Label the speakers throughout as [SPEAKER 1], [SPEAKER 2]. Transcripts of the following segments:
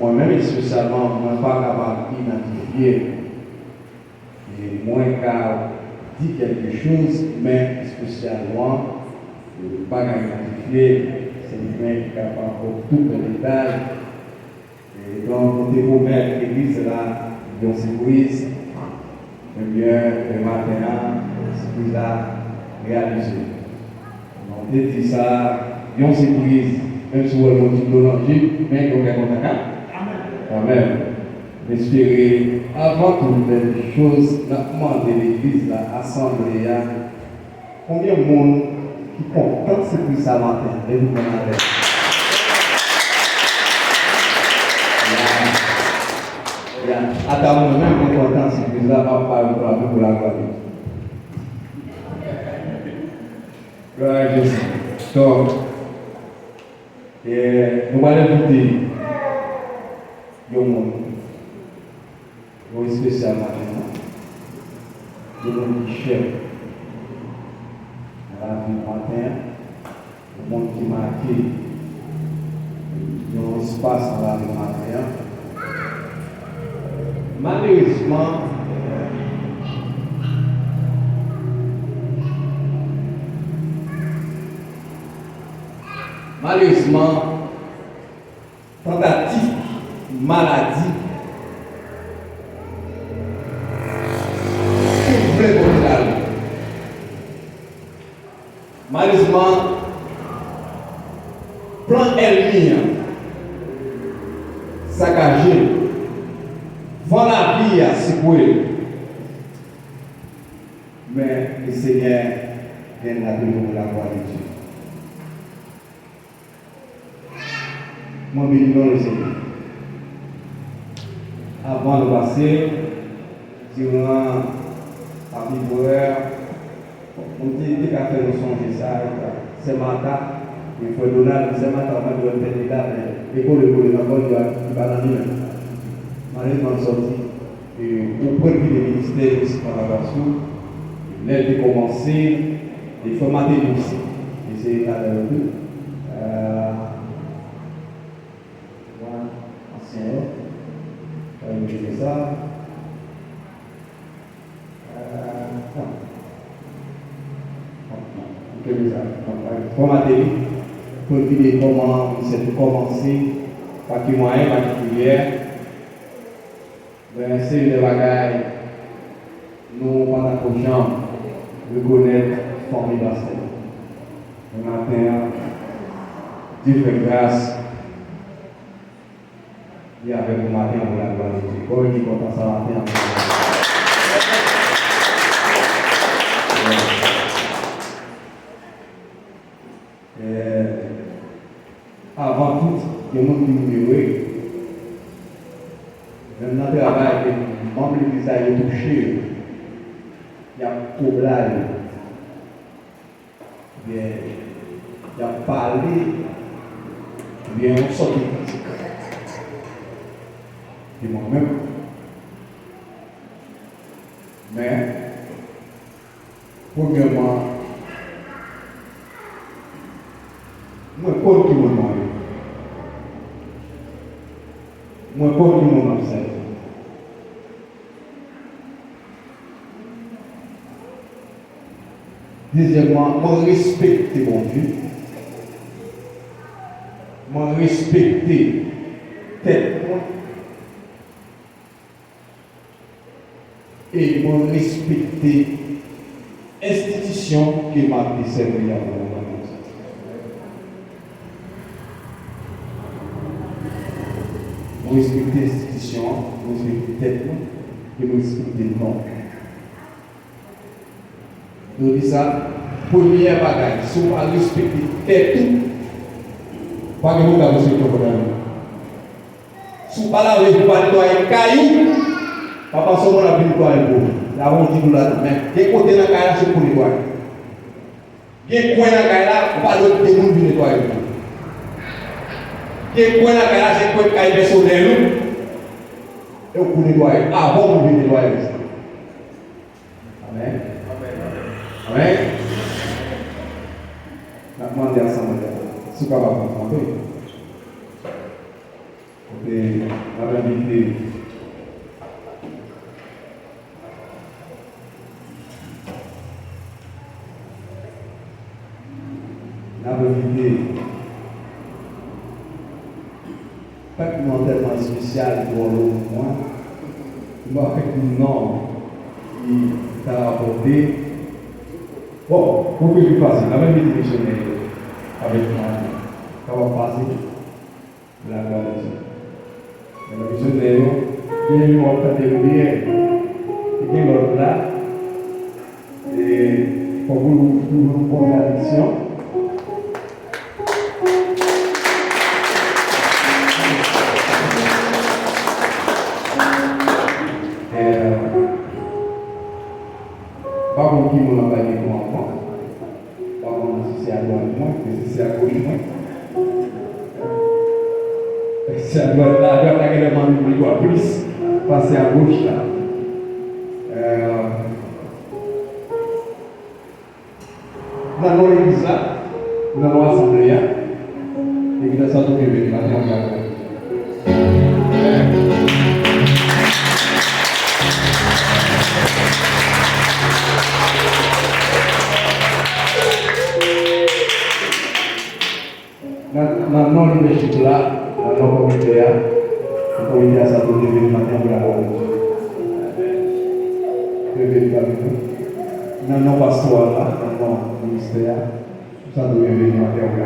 [SPEAKER 1] Moi-même, spécialement, moi, pas capable d'identifier, et moins qu'à dire quelque chose, mais spécialement, pas identifié, c'est lui-même qui est capable de tout le détail. Et donc, nous devons mettre l'église là, dans cette église, eh bien, le matin, cette église là, réalisée. On dit ça, dans cette église, même si on est dans l'Église, mais on est content. Amen. Espérer, avant toutes les choses, nous de l'église, l'assemblée, combien de monde qui comprend ce que ça matin, et vous m'en attends, même qui comprend ce que ça va pas pour la gloire. Gloire à Jésus. Donc, nous allons écouter le monde. Spécialement le monde qui cherche à la vie matin, le monde qui marque dans l'espace à la vie matin. Malheureusement, tentative, maladie, malheureusement, plan ennemi, saccagé, vend la vie à secouer. Mais le Seigneur vient de la gloire de Dieu. Moi, je bénis le Seigneur. Avant de passer, durant la vie, on dit qu'à faire le songe ça, c'est matin, il faut donner, c'est matin, on doit faire là, mais l'école de l'école doit pas l'amener. Malheureusement, sorti, au point de vue des ministères aussi par la version, l'aide de commencer, de formater aussi. Et c'est là le but. Ancien, je fais ça. Formater pour dire comment c'est commencer, par qui moyen particulier. C'est une bagaille, nous, pendant que gens, reconnaître formidable. Le matin, Dieu fait grâce. Il y avait le matin pour la gloire de Dieu. Quand il dit qu'on ça matin, avant tout, il y a des gens qui nous disent, même dans le travail, les membres de l'Église ont touché, il y a problème, il y a parlé, bien on sort de critique. Et moi-même. Mais, premièrement, moi, pas qui me demande. Moi, pas qui me observe. Deuxièmement, moi, respecter mon Dieu. Moi, respecter tête. Et moi, respecter l'institution qui m'a desservi à mon Vous respectez l'institution, vous respectez tête, et vous respectez le nom. Nous disons ça, première bagaille, si vous respectez tête, pas que vous avez ce que vous avez. Si vous parlez avec vous, nettoyer caillou, papa, si vous avez nettoyer pour vous. Là, on dit nous là, mais des côtés dans la caille, c'est pour nettoyer. Des coins dans la caille, on parle de des gens qui nettoyer. Des coins dans la caille, c'est pour caille personnelle. Et pour nettoyer. Avant, on veut nettoyer. Amen. Amen. On va demander ensemble. Ce qu'on va comprendre. On va inviter. N'a pas invité pas un tellement spécial pour moi. Moi, avec un nom qui t'a apporté. Bon, pour que je passe, la même vie missionnaire avec moi, ça va passer la tradition. La missionnaire, il y a une autre catégorie, il y a l'autre là, et pour vous pour la mission. Pas pour qui m'en a parlé pour enfant, pas pour si c'est à droite moi, mais si c'est à gauche moi. C'est à droite là, il y a vraiment plus, passer à gauche là. Dans l'église là, dans l'assemblée, l'église ça doit venir, dans non leadership là, dans le comité à ça doit venir matin pour la dans nos pastoral là, dans nos ministères, ça doit venir matin pour la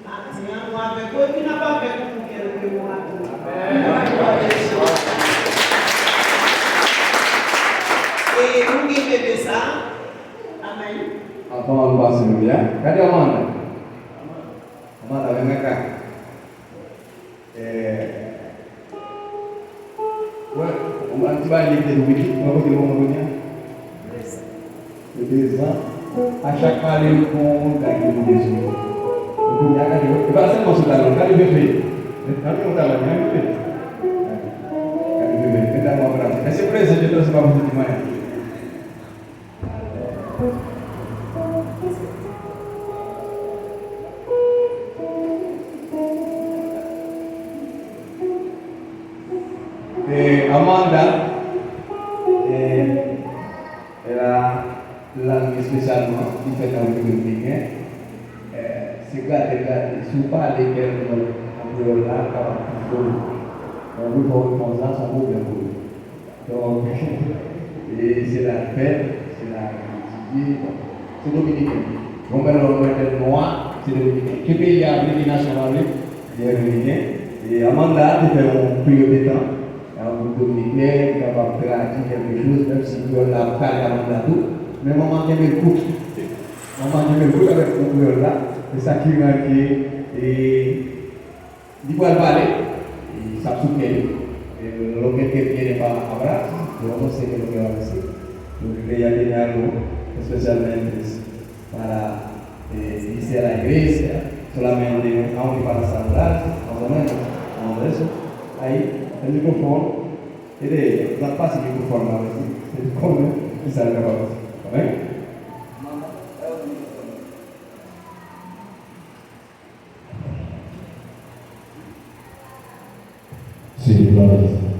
[SPEAKER 2] Tiens-moi avec eux, qui n'a pas fait pour quelques mois. Et nous qui mettons ça, amen.
[SPEAKER 1] Avant de passer le bien, regardez Amanda. Amanda, venez acá. Ouais, on va un petit peu aller de Dominique, on va voir comment on va venir. De 2 ans. À chaque fois, les fonds gagnent des Jésus. Il y a regardez, pas seulement sur la langue, regardez le bébé. Regardez mon talent, regardez le bébé. Regardez le bébé, mettez-moi en place. Est-ce que vous avez dit que c'est pas vous qui m'avez dit? Amanda, elle a langue spécialement qui fait dans le dominicain. C'est garder, si vous parlez qu'elle en créole là, vous pouvez ça, ça vaut bien pour vous. Donc, et c'est la fête, c'est la critique, c'est dominicain. On met le noir, c'est dominicain. Quel pays a pris national, il est dominicain. Et Amanda, tu fais un période de temps. Un dominicain, capable de traduire quelque chose, même si on l'a pas Amanda tout. Mais maman qui aime le coup. Maman qui aime le coup avec le créole là. C'est ça qui m'a dit. Et il va parler. Et ça soutient. Et lo que viene para hablar, yo no sé qué es lo que va a decir. Yo creo que ella tiene algo especialmente para irse a la iglesia, solamente aunque para saludar, más o menos, como eso. Ahí el micrófono es de ella, no pasa el micrófono a veces, se come y sale la voz. ¿Amén?
[SPEAKER 3] Sí, claro.